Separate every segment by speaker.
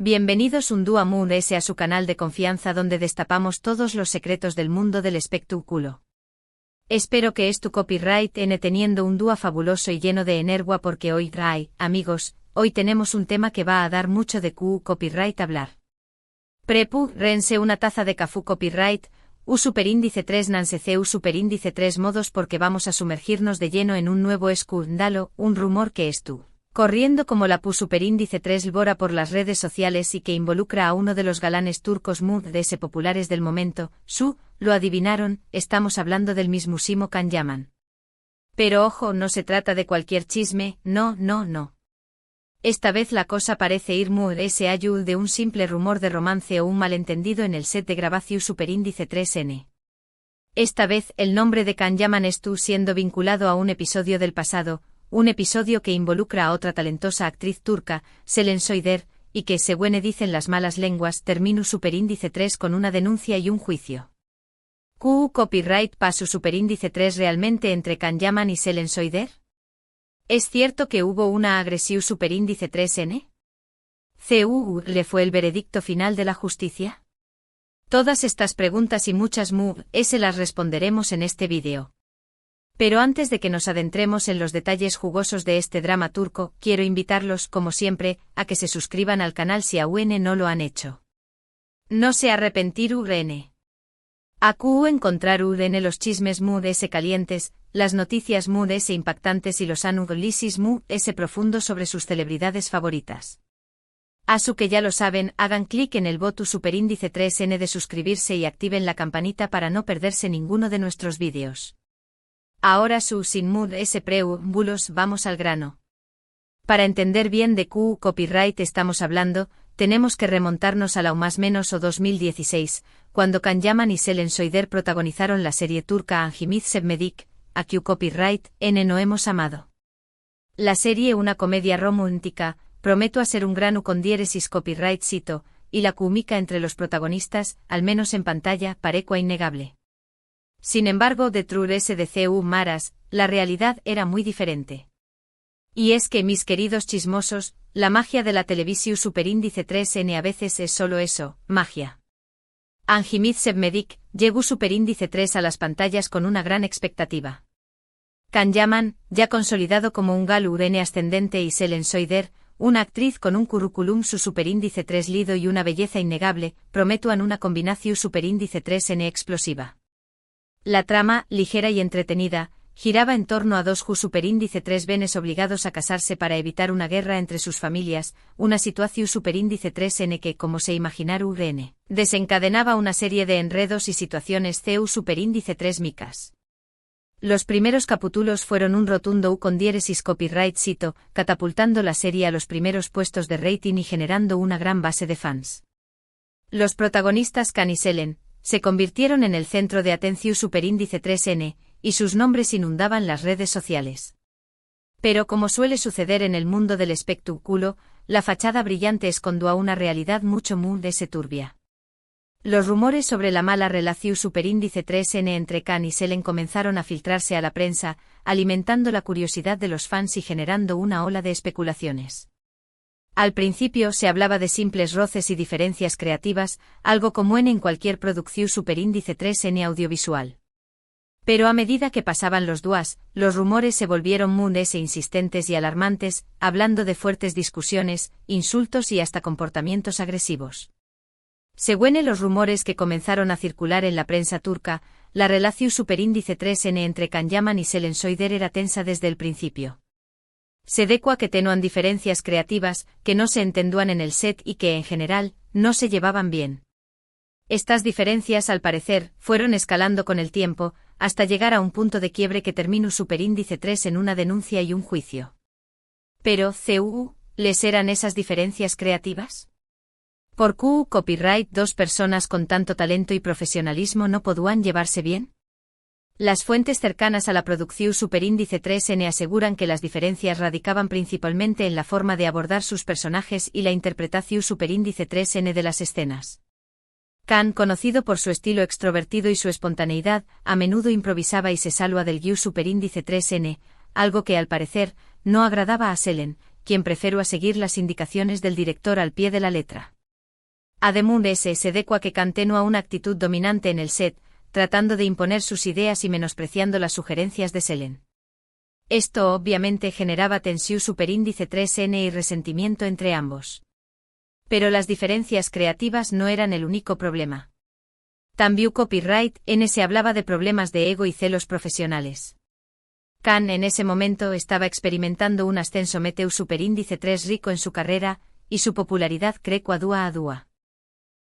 Speaker 1: Bienvenidos un día Moon S a su canal de confianza donde destapamos todos los secretos del mundo del espectáculo. Espero que es tu copyright n teniendo un día fabuloso y lleno de energía porque hoy, amigos, hoy tenemos un tema que va a dar mucho de copyright hablar. Prepu, rense una taza de café copyright, u superíndice 3 nancece u superíndice 3 modos porque vamos a sumergirnos de lleno en un nuevo escándalo, un rumor que es tú. Corriendo como la superíndice 3 lbora por las redes sociales y que involucra a uno de los galanes turcos ese populares del momento, lo adivinaron, estamos hablando del mismísimo Can Yaman. Pero ojo, no se trata de cualquier chisme, no. Esta vez la cosa parece ir ayul de un simple rumor de romance o un malentendido en el set de grabación superíndice 3N. Esta vez el nombre de Can Yaman siendo vinculado a un episodio del pasado, un episodio que involucra a otra talentosa actriz turca, Selen Soyder, y que, según dicen las malas lenguas, terminó superíndice 3 con una denuncia y un juicio. Copyright pasu superíndice 3 realmente entre Can Yaman y Selen Soyder? ¿Es cierto que hubo una agresión superíndice 3N? ¿Le fue el veredicto final de la justicia? Todas estas preguntas y muchas se las responderemos en este vídeo. Pero antes de que nos adentremos en los detalles jugosos de este drama turco, quiero invitarlos, como siempre, a que se suscriban al canal si aún no lo han hecho. No se arrepentir encontrar los chismes calientes, las noticias impactantes y los análisis profundos sobre sus celebridades favoritas. Asu que ya lo saben, hagan clic en el botón superíndice 3N de suscribirse y activen la campanita para no perderse ninguno de nuestros vídeos. Ahora sin preámbulos vamos al grano. Para entender bien de copyright estamos hablando, tenemos que remontarnos a la más menos o 2016, cuando Can Yaman y Selen Soyder protagonizaron la serie turca Angimit Sevmedik, a copyright no hemos amado. La serie una comedia romántica, prometo a ser un grano con diéresis copyright cito, y la química entre los protagonistas, al menos en pantalla, parecua innegable. Sin embargo, de SDCU Maras, la realidad era muy diferente. Y es que, mis queridos chismosos, la magia de la televisión superíndice 3N a veces es solo eso, magia. Angimit Sevmedik llegó superíndice 3 a las pantallas con una gran expectativa. Can Yaman, ya consolidado como un gal ascendente y Selen Soyder, una actriz con un currículum su superíndice 3 lido y una belleza innegable, prometuan una combinación superíndice 3N explosiva. La trama, ligera y entretenida, giraba en torno a dos superíndice 3 benes obligados a casarse para evitar una guerra entre sus familias, una situación superíndice 3N que, como se imaginaron, desencadenaba una serie de enredos y situaciones CU superíndice 3 micas. Los primeros capítulos fueron un rotundo con diéresis copyright cito, catapultando la serie a los primeros puestos de rating y generando una gran base de fans. Los protagonistas Can y Selen se convirtieron en el centro de atención superíndice 3N, y sus nombres inundaban las redes sociales. Pero como suele suceder en el mundo del espectáculo, la fachada brillante escondió a una realidad mucho turbia. Los rumores sobre la mala relación superíndice 3N entre Can y Selen comenzaron a filtrarse a la prensa, alimentando la curiosidad de los fans y generando una ola de especulaciones. Al principio se hablaba de simples roces y diferencias creativas, algo común en cualquier producción superíndice 3N audiovisual. Pero a medida que pasaban los días, los rumores se volvieron insistentes y alarmantes, hablando de fuertes discusiones, insultos y hasta comportamientos agresivos. Según los rumores que comenzaron a circular en la prensa turca, la relación superíndice 3N entre Can Yaman y Selen Soyder era tensa desde el principio. Se decua que tenían diferencias creativas, que no se entendían en el set y que, en general, no se llevaban bien. Estas diferencias, al parecer, fueron escalando con el tiempo, hasta llegar a un punto de quiebre que terminó superíndice 3 en una denuncia y un juicio. Pero, ¿les eran esas diferencias creativas? ¿Por copyright dos personas con tanto talento y profesionalismo no podían llevarse bien? Las fuentes cercanas a la producción superíndice 3N aseguran que las diferencias radicaban principalmente en la forma de abordar sus personajes y la interpretación superíndice 3N de las escenas. Can, conocido por su estilo extrovertido y su espontaneidad, a menudo improvisaba y se salva del guión superíndice 3N, algo que al parecer no agradaba a Selen, quien prefirió seguir las indicaciones del director al pie de la letra. Además se decua que Khan tenía una actitud dominante en el set, tratando de imponer sus ideas y menospreciando las sugerencias de Selene. Esto obviamente generaba tensión superíndice 3n y resentimiento entre ambos. Pero las diferencias creativas no eran el único problema. También copyright N se hablaba de problemas de ego y celos profesionales. Khan en ese momento estaba experimentando un ascenso meteu superíndice 3 rico en su carrera, y su popularidad crecua dúa a dúa.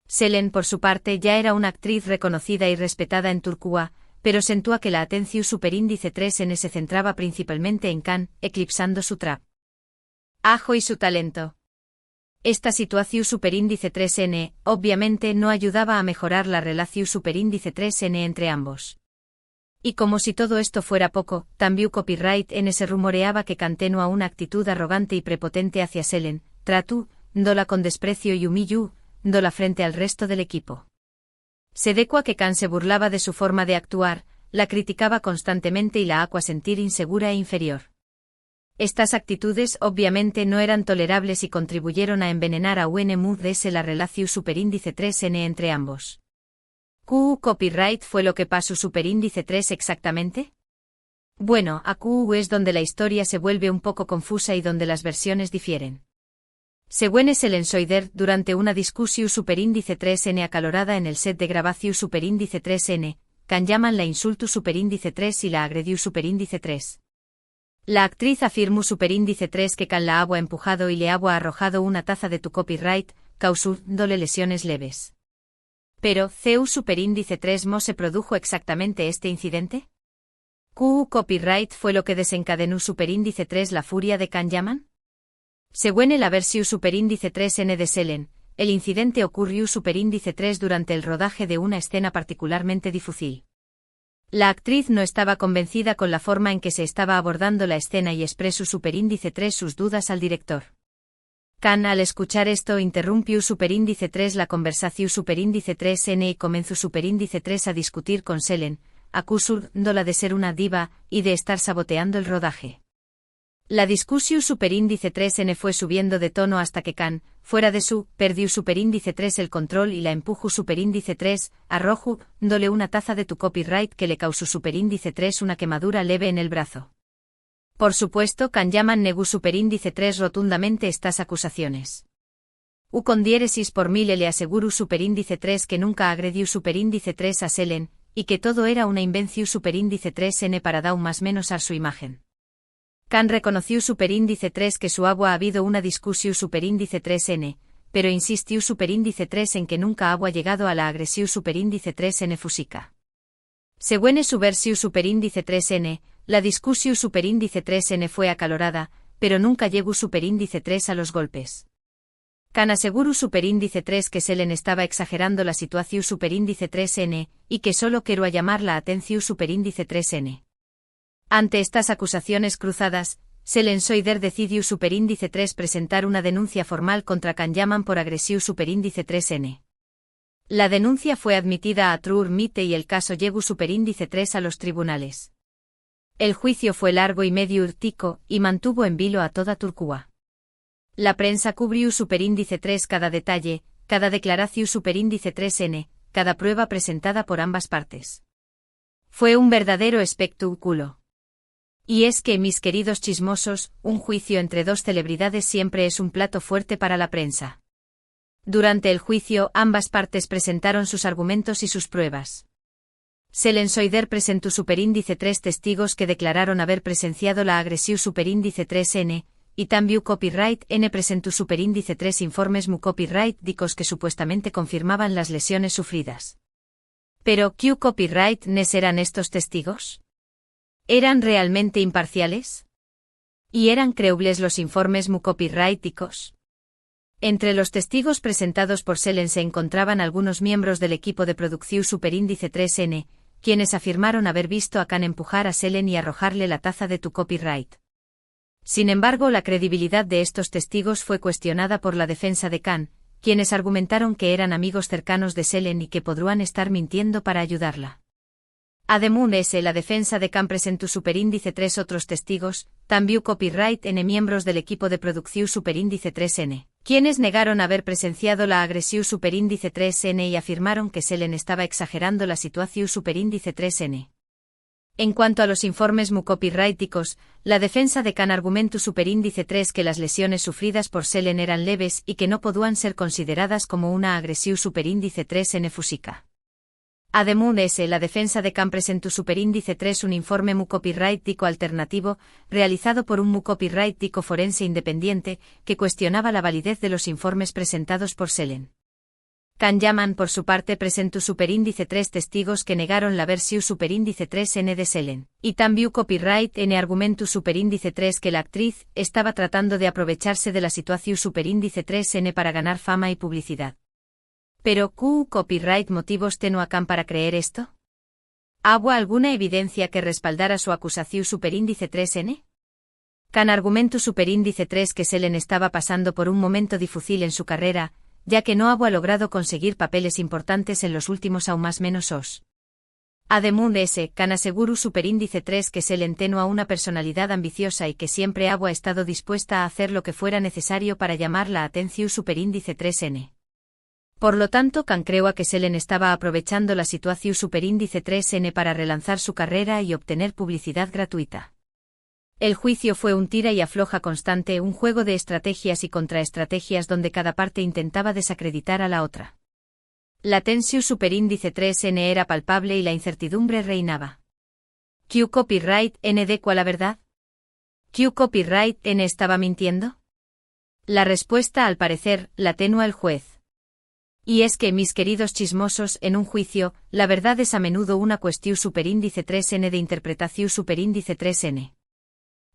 Speaker 1: Selene por su parte ya era una actriz reconocida y respetada en Turquía, pero sentía que la atención superíndice 3n se centraba principalmente en Khan, eclipsando su trap. Ajo y su talento. Esta situación superíndice 3n, obviamente no ayudaba a mejorar la relación superíndice 3n entre ambos. Y como si todo esto fuera poco, también copyright N se rumoreaba que Khan tenía una actitud arrogante y prepotente hacia Selene, tratándola con desprecio y humillándola frente al resto del equipo. Se decua que Khan se burlaba de su forma de actuar, la criticaba constantemente y la hacía sentir insegura e inferior. Estas actitudes obviamente no eran tolerables y contribuyeron a envenenar a UNMUDS la relación superíndice 3n entre ambos. ¿Qué copyright fue lo que pasó superíndice 3 exactamente? Bueno, aquí es donde la historia se vuelve un poco confusa y donde las versiones difieren. Según Selene Soider, durante una discusión superíndice 3n acalorada en el set de grabación superíndice 3n, Khan llaman la insultu superíndice 3 y la agredió superíndice 3. La actriz afirmó superíndice 3 que Khan la había empujado y le había arrojado una taza de tu copyright, causándole lesiones leves. Pero, ¿CEU superíndice 3 mo se produjo exactamente este incidente? ¿Q copyright fue lo que desencadenó superíndice 3 la furia de Khan Yaman? Según el versión superíndice 3n de Selene, el incidente ocurrió superíndice 3 durante el rodaje de una escena particularmente difícil. La actriz no estaba convencida con la forma en que se estaba abordando la escena y expresó superíndice 3 sus dudas al director. Khan al escuchar esto interrumpió superíndice 3 la conversación superíndice 3n y comenzó superíndice 3 a discutir con Selene, acusándola de ser una diva y de estar saboteando el rodaje. La discusión superíndice 3n fue subiendo de tono hasta que Khan, fuera de perdió superíndice 3 el control y la empujó superíndice 3, arrojándole una taza de tu copyright que le causó superíndice 3 una quemadura leve en el brazo. Por supuesto, Khan Yaman negó superíndice 3 rotundamente estas acusaciones. Con diéresis por 1000 le aseguró superíndice 3 que nunca agredió superíndice 3 a Selene, y que todo era una invención superíndice 3n para dar más menos a su imagen. Khan reconoció superíndice 3 que su agua ha habido una discusión superíndice 3n, pero insistió superíndice 3 en que nunca había llegado a la agresión superíndice 3n física. Según su versión superíndice 3n, la discusión superíndice 3n fue acalorada, pero nunca llegó superíndice 3 a los golpes. Khan aseguró superíndice 3 que Selene estaba exagerando la situación superíndice 3n, y que solo quiero llamar la atención superíndice 3n. Ante estas acusaciones cruzadas, Selene Soider decidió superíndice 3 presentar una denuncia formal contra Khan Yaman por agresión superíndice 3n. La denuncia fue admitida a True Mite y el caso llegó superíndice 3 a los tribunales. El juicio fue largo y medio urtico, y mantuvo en vilo a toda Turquía. La prensa cubrió superíndice 3 cada detalle, cada declaración superíndice 3n, cada prueba presentada por ambas partes. Fue un verdadero espectáculo. Y es que, mis queridos chismosos, un juicio entre dos celebridades siempre es un plato fuerte para la prensa. Durante el juicio, ambas partes presentaron sus argumentos y sus pruebas. Selene Soider presentó superíndice 3 testigos que declararon haber presenciado la agresión superíndice 3n, y también copyright N presentó superíndice 3 informes mu copyright dicos que supuestamente confirmaban las lesiones sufridas. Pero, ¿qué copyright N eran estos testigos? ¿Eran realmente imparciales? ¿Y eran creíbles los informes mu copyrighticos? Entre los testigos presentados por Selene se encontraban algunos miembros del equipo de producción superíndice 3n, quienes afirmaron haber visto a Khan empujar a Selene y arrojarle la taza de tu copyright. Sin embargo, la credibilidad de estos testigos fue cuestionada por la defensa de Khan, quienes argumentaron que eran amigos cercanos de Selene y que podrían estar mintiendo para ayudarla. Además, la defensa de Khan presentó superíndice 3 otros testigos, también copyright N miembros del equipo de producción superíndice 3n, quienes negaron haber presenciado la agresión superíndice 3N y afirmaron que Selen estaba exagerando la situación superíndice 3N. En cuanto a los informes mu copyrighticos, la defensa de Can argumentu superíndice 3 que las lesiones sufridas por Selen eran leves y que no podían ser consideradas como una agresión superíndice 3N fúsica. Además, la defensa de Can presentó superíndice 3 un informe mu copyrightico alternativo, realizado por un mu copyrightico forense independiente, que cuestionaba la validez de los informes presentados por Selen. Can Yaman, por su parte, presentó superíndice 3 testigos que negaron la versión superíndice 3N de Selen, y también copyright N argumentu superíndice 3 que la actriz estaba tratando de aprovecharse de la situación superíndice 3N para ganar fama y publicidad. Pero, ¿Q copyright motivos teno a Can para creer esto? ¿Había alguna evidencia que respaldara su acusación superíndice 3N? Can argumentu superíndice 3 que Selen estaba pasando por un momento difícil en su carrera, ya que no había logrado conseguir papeles importantes en los últimos aún más menos os. Además, Can aseguró superíndice 3 que Selen teno a una personalidad ambiciosa y que siempre había estado dispuesta a hacer lo que fuera necesario para llamar la atención superíndice 3N. Por lo tanto, Can creó a que Selen estaba aprovechando la situación superíndice 3N para relanzar su carrera y obtener publicidad gratuita. El juicio fue un tira y afloja constante, un juego de estrategias y contraestrategias donde cada parte intentaba desacreditar a la otra. La tensión superíndice 3N era palpable y la incertidumbre reinaba. ¿Q copyright N de cuál la verdad? ¿Q copyright N estaba mintiendo? La respuesta, al parecer, la tenúa el juez. Y es que, mis queridos chismosos, en un juicio, la verdad es a menudo una cuestión superíndice 3N de interpretación superíndice 3N.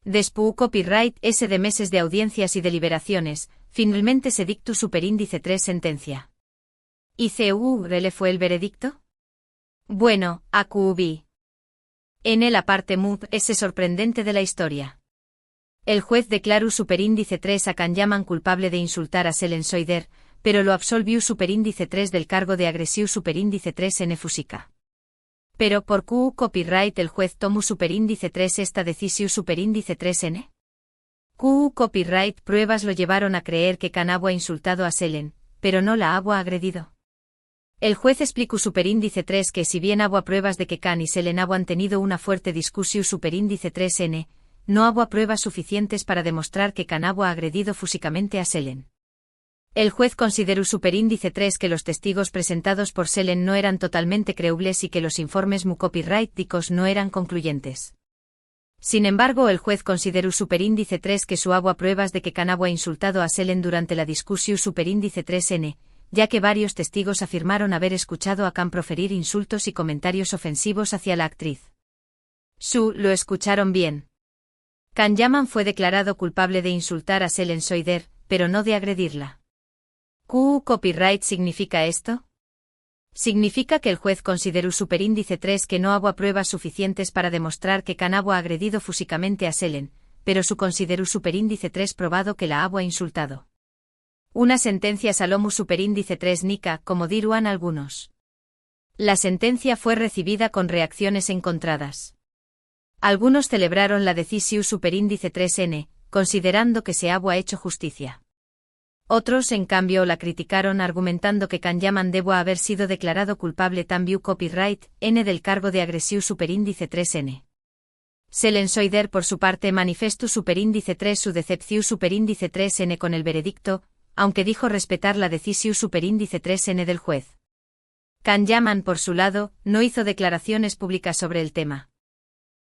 Speaker 1: Después copyright S de meses de audiencias y deliberaciones, finalmente se dictó superíndice 3 sentencia. ¿Y ¿le fue el veredicto? Bueno, AQB. N la parte mud ese sorprendente de la historia. El juez declaró superíndice 3 a Can Yaman culpable de insultar a Selen Soider, pero lo absolvió superíndice 3 del cargo de agresión superíndice 3N fúsica. Pero por Q copyright el juez tomó superíndice 3 esta decisión superíndice 3N. Q copyright pruebas lo llevaron a creer que Can había insultado a Selen, pero no la había agredido. El juez explicó superíndice 3 que si bien había pruebas de que Can y Selen habían tenido una fuerte discusión superíndice 3N, no había pruebas suficientes para demostrar que Can había agredido físicamente a Selen. El juez consideró superíndice 3 que los testigos presentados por Selen no eran totalmente creíbles y que los informes mu copyrighticos no eran concluyentes. Sin embargo, el juez consideró superíndice 3 que su había pruebas de que Can había insultado a Selen durante la discusión superíndice 3N, ya que varios testigos afirmaron haber escuchado a Can proferir insultos y comentarios ofensivos hacia la actriz. Lo escucharon bien. Can Yaman fue declarado culpable de insultar a Selen Soider, pero no de agredirla. ¿Q copyright significa esto? Significa que el juez consideró superíndice 3 que no había pruebas suficientes para demostrar que Can había agredido físicamente a Selen, pero su consideró superíndice 3 probado que la había insultado. Una sentencia salomu superíndice 3 nica, como dirán algunos. La sentencia fue recibida con reacciones encontradas. Algunos celebraron la decisión superíndice 3N, considerando que se había hecho justicia. Otros, en cambio, la criticaron argumentando que Can Yaman debo haber sido declarado culpable también copyright N del cargo de agresión superíndice 3N. Selen Soider, por su parte, manifestó superíndice 3 su decepción superíndice 3N con el veredicto, aunque dijo respetar la decisión superíndice 3N del juez. Can Yaman, por su lado, no hizo declaraciones públicas sobre el tema.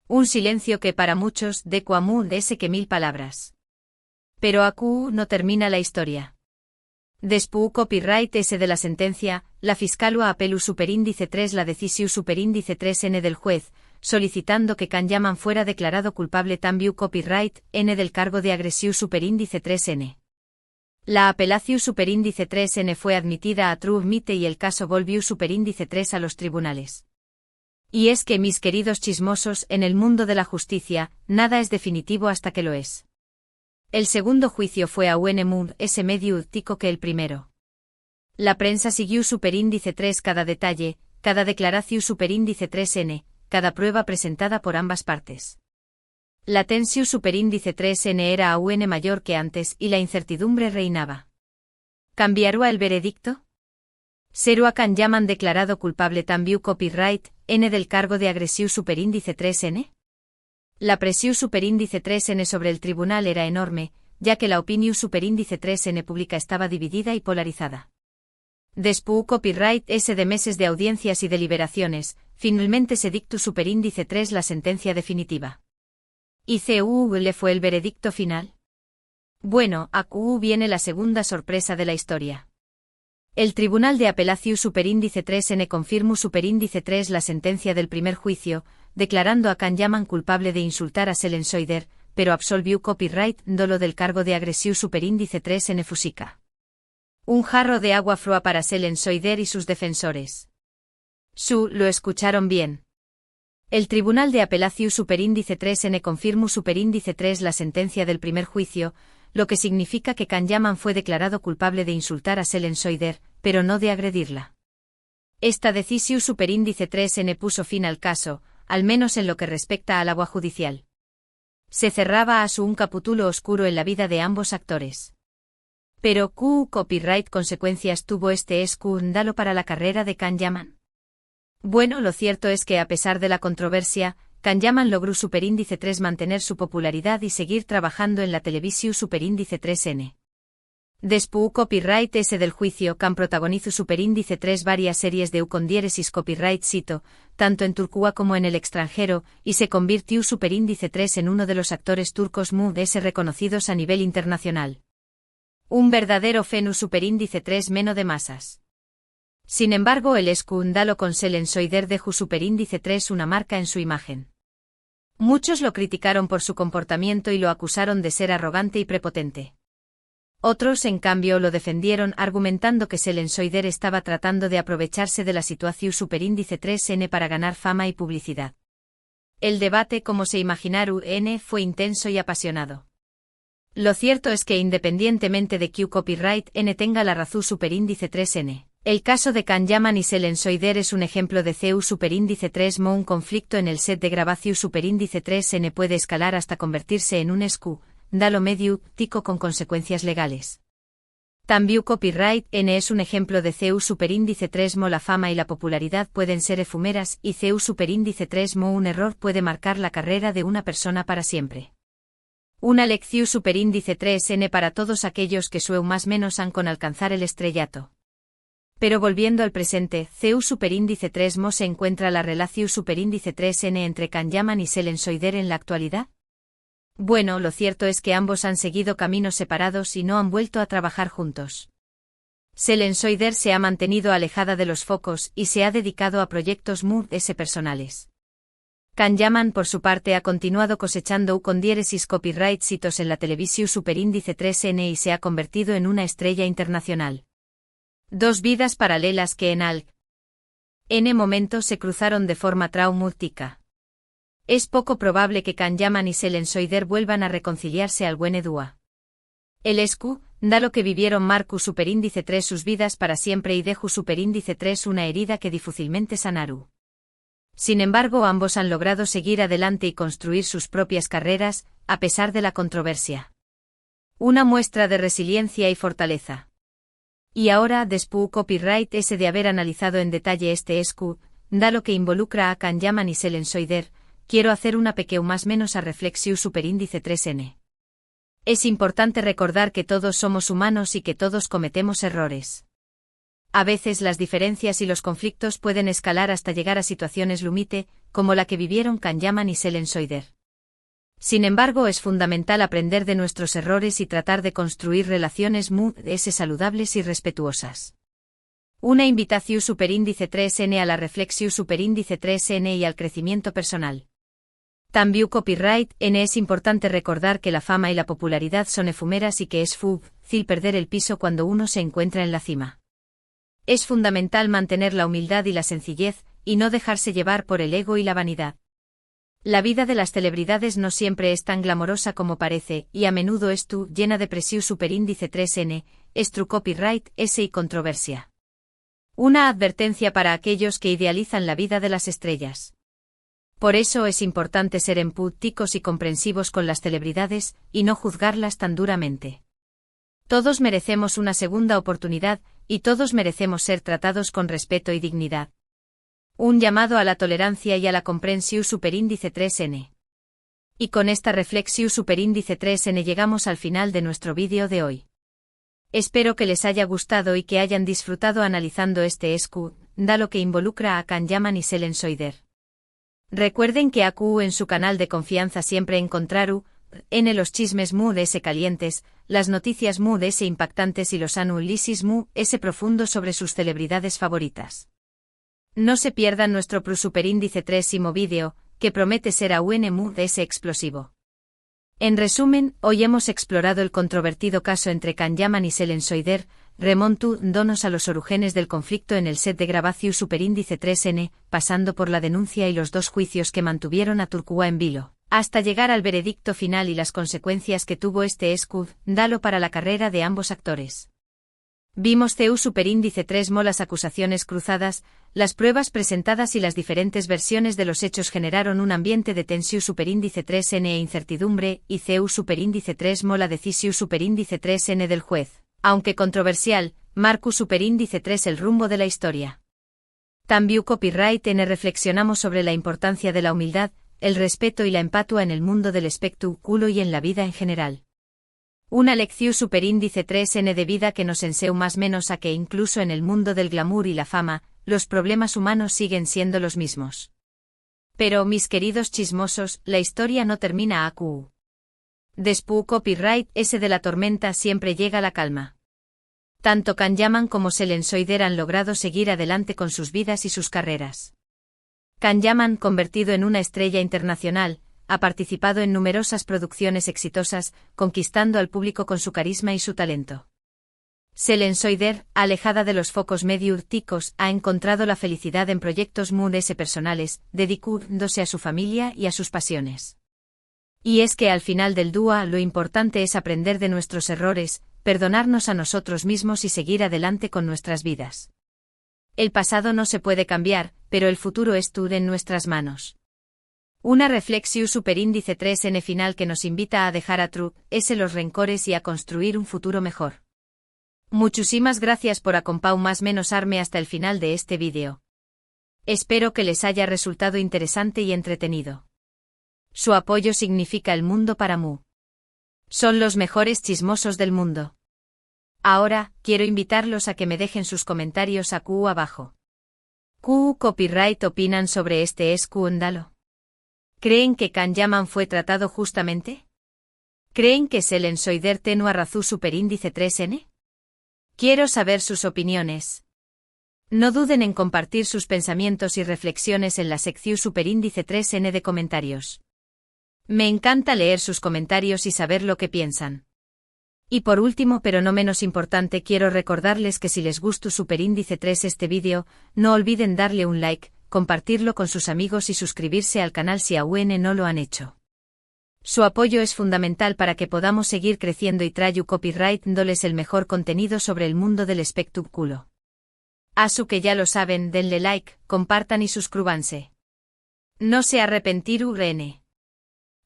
Speaker 1: Un silencio que para muchos de Cuamú de ese que 1000 palabras. Pero acu no termina la historia. Después copyright S de la sentencia, la fiscal apeló superíndice 3 la decisión superíndice 3N del juez, solicitando que Can Yaman fuera declarado culpable también copyright N del cargo de agresión superíndice 3N. La apelación superíndice 3N fue admitida a true admite y el caso volvió superíndice 3 a los tribunales. Y es que, mis queridos chismosos, en el mundo de la justicia, nada es definitivo hasta que lo es. El segundo juicio fue a UNMUD ese medio tico que el primero. La prensa siguió superíndice 3 cada detalle, cada declaración superíndice 3N, cada prueba presentada por ambas partes. La tensión superíndice 3N era aún mayor que antes y la incertidumbre reinaba. ¿Cambiará el veredicto? Será Kanyaman declarado culpable también copyright N del cargo de agresión superíndice 3N? La presión superíndice 3N sobre el tribunal era enorme, ya que la opinión superíndice 3N pública estaba dividida y polarizada. Después copyright S de meses de audiencias y deliberaciones, finalmente se dictó superíndice 3 la sentencia definitiva. ¿Y CU le fue el veredicto final? Bueno, a QU viene la segunda sorpresa de la historia. El Tribunal de Apelación Superíndice 3N confirmó Superíndice 3 la sentencia del primer juicio, declarando a Kanyaman culpable de insultar a Selen Soider, pero absolvió copyright dolo del cargo de agresión Superíndice 3N Fusika. Un jarro de agua fría para Selen Soider y sus defensores. Lo escucharon bien. El Tribunal de Apelación Superíndice 3N confirmó Superíndice 3 la sentencia del primer juicio, lo que significa que Kanyaman fue declarado culpable de insultar a Selen Soider, pero no de agredirla. Esta decisión superíndice 3N puso fin al caso, al menos en lo que respecta al agua judicial. Se cerraba un capítulo oscuro en la vida de ambos actores. Pero ¿qué copyright consecuencias tuvo este escándalo para la carrera de Kanyaman? Bueno, lo cierto es que a pesar de la controversia, Kanyaman logró Superíndice 3 mantener su popularidad y seguir trabajando en la televisión Superíndice 3N. Después copyright S del juicio Kan protagonizó Superíndice 3 varias series de Ucondiéresis copyright sito, tanto en Turquía como en el extranjero, y se convirtió Superíndice 3 en uno de los actores turcos MUD-S reconocidos a nivel internacional. Un verdadero fenómeno Superíndice 3 menos de masas. Sin embargo, el escándalo con Selen Soider dejó Superíndice 3 una marca en su imagen. Muchos lo criticaron por su comportamiento y lo acusaron de ser arrogante y prepotente. Otros, en cambio, lo defendieron argumentando que Selen Soider estaba tratando de aprovecharse de la situación Superíndice 3N para ganar fama y publicidad. El debate, como se imaginaron, fue intenso y apasionado. Lo cierto es que independientemente de que copyright N tenga la razón Superíndice 3N, el caso de Kanyaman y Selen Soider es un ejemplo de CU Superíndice 3 mo un conflicto en el set de grabación Superíndice 3N puede escalar hasta convertirse en un escándalo mediático con consecuencias legales. También copyright N es un ejemplo de CU Superíndice 3 mo la fama y la popularidad pueden ser efímeras y CU Superíndice 3 mo un error puede marcar la carrera de una persona para siempre. Una lección Superíndice 3N para todos aquellos que más menos han con alcanzar el estrellato. Pero volviendo al presente, CU Superíndice 3 mo se encuentra la relación Superíndice 3N entre Kanyaman y Selen Soider en la actualidad. Bueno, lo cierto es que ambos han seguido caminos separados y no han vuelto a trabajar juntos. Selen Soider se ha mantenido alejada de los focos y se ha dedicado a proyectos MUD-S personales. Kanyaman, por su parte, ha continuado cosechando Ucondiéresis copyright sitos en la televisión Superíndice 3N y se ha convertido en una estrella internacional. Dos vidas paralelas que en N momentos se cruzaron de forma traumática. Es poco probable que Kanyaman y Selen Soider vuelvan a reconciliarse al buen Edua. El escándalo que vivieron marcó Superíndice 3 sus vidas para siempre y dejó Superíndice 3 una herida que difícilmente sanaru. Sin embargo, ambos han logrado seguir adelante y construir sus propias carreras, a pesar de la controversia. Una muestra de resiliencia y fortaleza. Y ahora, después copyright S de haber analizado en detalle este escándalo que involucra a Kanyaman y Selen Soider, quiero hacer una más menos a reflexión Superíndice 3N. Es importante recordar que todos somos humanos y que todos cometemos errores. A veces las diferencias y los conflictos pueden escalar hasta llegar a situaciones límite, como la que vivieron Kanyaman y Selen Soider. Sin embargo, es fundamental aprender de nuestros errores y tratar de construir relaciones MUD-S saludables y respetuosas. Una invitación Superíndice 3N a la reflexión Superíndice 3N y al crecimiento personal. También copyright N es importante recordar que la fama y la popularidad son efímeras y que es fácil perder el piso cuando uno se encuentra en la cima. Es fundamental mantener la humildad y la sencillez, y no dejarse llevar por el ego y la vanidad. La vida de las celebridades no siempre es tan glamorosa como parece, y a menudo es llena de presión Superíndice 3N, es true copyright S y controversia. Una advertencia para aquellos que idealizan la vida de las estrellas. Por eso es importante ser empáticos y comprensivos con las celebridades, y no juzgarlas tan duramente. Todos merecemos una segunda oportunidad, y todos merecemos ser tratados con respeto y dignidad. Un llamado a la tolerancia y a la comprensión superíndice 3n. Y con esta reflexión superíndice 3n llegamos al final de nuestro vídeo de hoy. Espero que les haya gustado y que hayan disfrutado analizando este escándalo que involucra a Can Yaman y Selen Soider. Recuerden que AQ en su canal de confianza siempre encontraru en los chismes s calientes, las noticias s impactantes y los análisis s profundos sobre sus celebridades favoritas. No se pierdan nuestro superíndice 3º vídeo, que promete ser aún s explosivo. En resumen, hoy hemos explorado el controvertido caso entre Can Yaman y Selen Soider, remontándonos a los orígenes del conflicto en el set de grabación superíndice 3n, pasando por la denuncia y los 2 juicios que mantuvieron a Turquía en vilo, hasta llegar al veredicto final y las consecuencias que tuvo este escándalo para la carrera de ambos actores. Vimos superíndice 3 las acusaciones cruzadas, las pruebas presentadas y las diferentes versiones de los hechos generaron un ambiente de tensión superíndice 3n e incertidumbre, y superíndice 3 la decisión superíndice 3n del juez, aunque controversial, marcó superíndice 3 el rumbo de la historia. También copyright n reflexionamos sobre la importancia de la humildad, el respeto y la empatía en el mundo del espectáculo y en la vida en general. Una lección superíndice 3n de vida que nos enseña más menos a que incluso en el mundo del glamour y la fama, los problemas humanos siguen siendo los mismos. Pero, mis queridos chismosos, la historia no termina AQ. Después copyright S de la tormenta siempre llega la calma. Tanto Can Yaman como Selen Soider han logrado seguir adelante con sus vidas y sus carreras. Can Yaman, convertido en una estrella internacional, ha participado en numerosas producciones exitosas, conquistando al público con su carisma y su talento. Selen Soider, alejada de los focos mediáticos, ha encontrado la felicidad en proyectos s personales, dedicándose a su familia y a sus pasiones. Y es que al final del día lo importante es aprender de nuestros errores, perdonarnos a nosotros mismos y seguir adelante con nuestras vidas. El pasado no se puede cambiar, pero el futuro está en nuestras manos. Una reflexión superíndice 3n final que nos invita a dejar atrás los rencores y a construir un futuro mejor. Muchísimas gracias por acompañar más menos arme hasta el final de este vídeo. Espero que les haya resultado interesante y entretenido. Su apoyo significa el mundo para mí. Son los mejores chismosos del mundo. Ahora, quiero invitarlos a que me dejen sus comentarios AQ abajo. ¿Qué copyright opinan sobre este escándalo? ¿Creen que Can Yaman fue tratado justamente? ¿Creen que Selen Soider tenía razón superíndice 3n? Quiero saber sus opiniones. No duden en compartir sus pensamientos y reflexiones en la sección superíndice 3n de comentarios. Me encanta leer sus comentarios y saber lo que piensan. Y por último pero no menos importante quiero recordarles que si les gustó superíndice 3 este vídeo, no olviden darle un like, compartirlo con sus amigos y suscribirse al canal si aún no lo han hecho. Su apoyo es fundamental para que podamos seguir creciendo y traigo copyright dándoles el mejor contenido sobre el mundo del espectáculo. Asu que ya lo saben, denle like, compartan y suscríbanse. No se arrepentirán.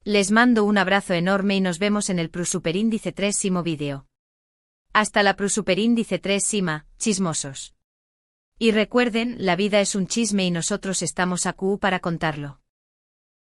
Speaker 1: Les mando un abrazo enorme y nos vemos en el superíndice 3º vídeo. Hasta la superíndice 3º, chismosos. Y recuerden, la vida es un chisme y nosotros estamos AQ para contarlo.